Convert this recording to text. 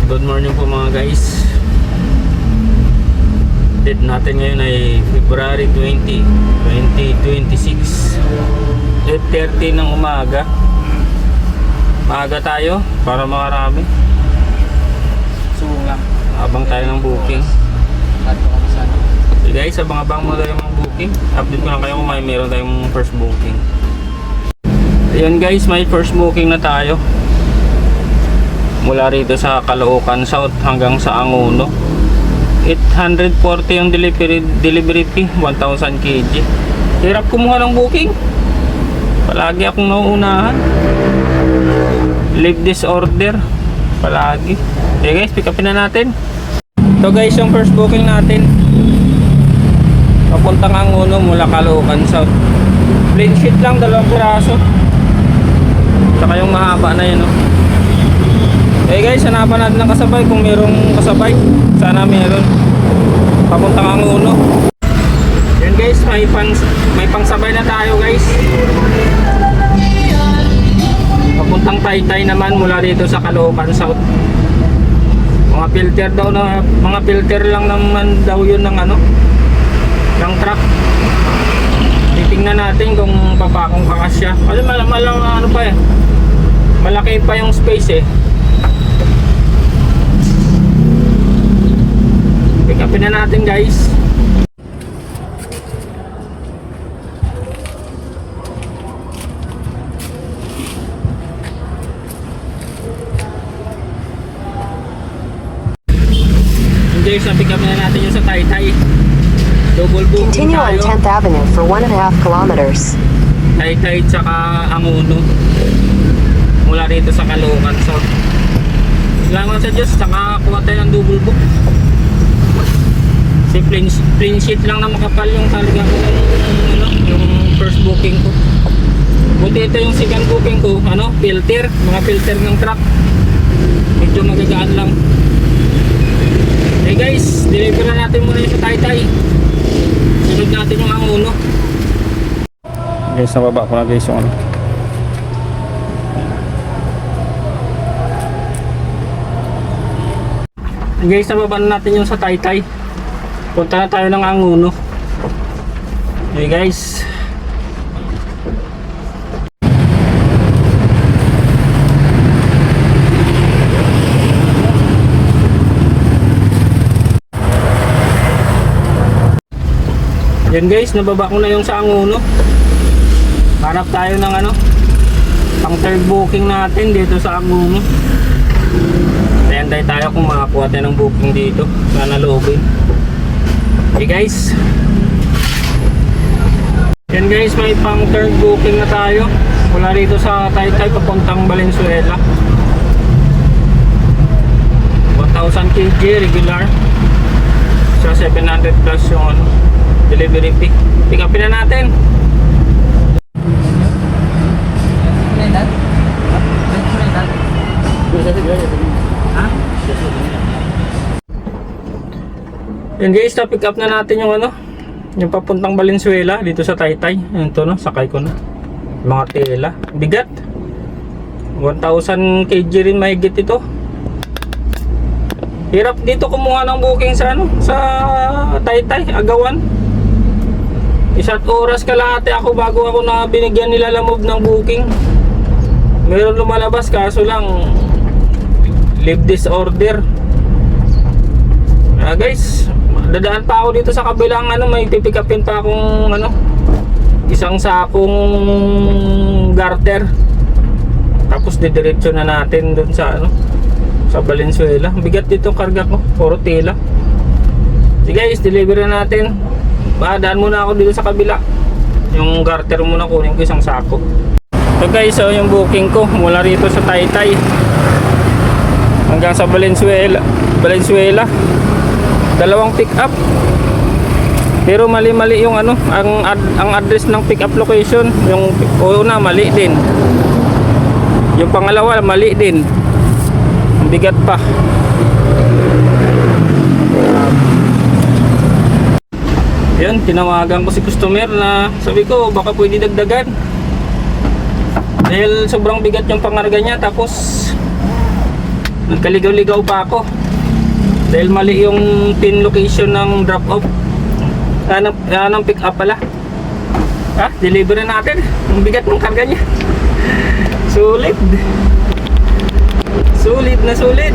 Good morning po mga guys. Date natin ngayon ay February 20, 2026, 8:30 ng umaga. Maaga tayo para makarami. Suong lang. Abang tayo ng booking. So guys, abang-abang mo tayo ng booking. Update ko lang kayo kung may meron tayong first booking. Ayun guys, may first booking na tayo. Mula rito sa Caloocan South hanggang sa Anguno. 840 yung delivery fee, 1,000 kg. Hirap kumuha ng booking. Palagi akong nauunahan. Leave this order. Palagi. Okay guys, pick upin na natin. Ito guys, yung first booking natin. Papuntang Anguno mula Caloocan South. Plain sheet lang, 2 piraso. Saka yung mahaba na yun, no? Okay guys, hanapan natin ng kasabay kung mayroong kasabay. Sana meron. Papuntang Anguno. Yan guys, may pangsabay na tayo guys. Papuntang Taytay naman mula dito sa Caloocan South. Mga filter daw na, mga filter lang naman daw yun ng ano, ng truck. Titingnan natin kung papakong kakasya. Kasi ano pa eh, malaki pa yung space eh. Pick upin na natin guys. Guys, na-pick upin na natin yung sa Taytay. Double booking Continue on tayo. 10th Avenue for 1.5 kilometers. Taytay tsaka Anguno. Mula rito sa Caloocan South. Salamat sa Diyos, tsaka kuha tayo ng double book. Kasi plain sheet lang na makapal yung karga ko, yung first booking ko. Buti ito yung second booking ko, filter, mga filter ng truck. Medyo magagaan lang. Okay guys, deliver na natin muna yung sa Taytay. Sunod natin yung Anguno. Guys, nababa ko na guys yung ano. Guys, nababa na natin yung sa Taytay. Punta na tayo ng Anguno. Okay guys. Yan guys, nababa ko na yung sa Anguno. Hanap tayo ng pang third booking natin dito sa Anguno. Hintay tayo kung makakuha tayo ng booking dito. Sana loobin. Okay guys. Yan guys, may pang third booking na tayo. Mula dito sa Taytay papuntang Valenzuela. 1,000 kg regular. Sa 700 plus yung delivery fee. Pick upin na natin. Yan guys, na-pick up na natin yung yung papuntang Valenzuela dito sa Taytay. Ito sakay ko na. Mga tela. Bigat. 1,000 kg rin mahigit ito. Hirap dito kumuha ng booking sa sa Taytay, agawan. 1 oras kalahati ako bago ako na binigyan nila lamove ng booking. Meron lumalabas kaso lang leave this order. Guys, dadaan pa ako dito sa kabilang may pipick upin pa akong isang sakong garter. Tapos didiretso na natin dun sa sa Valenzuela. Bigat dito karga ko, puro tela. Sige guys, deliver na natin. Daan muna ako dito sa kabila. Yung garter muna kunin ko isang sako. So guys, yung booking ko mula rito sa Taytay hanggang sa Valenzuela. 2 pick up. Pero mali-mali yung ang address ng pick up location. Yung una mali din. Yung pangalawa mali din. Ang bigat pa. Yan, tinawagan ko si customer na sabi ko baka pwede dagdagan. Dahil sobrang bigat yung pangarga niya, tapos Nagkaligaw-ligaw pa ako. Dahil mali yung pin location ng drop off. Anong pick up pala. Deliver na natin. Ang bigat ng karga niya. Sulit. Sulit na sulit.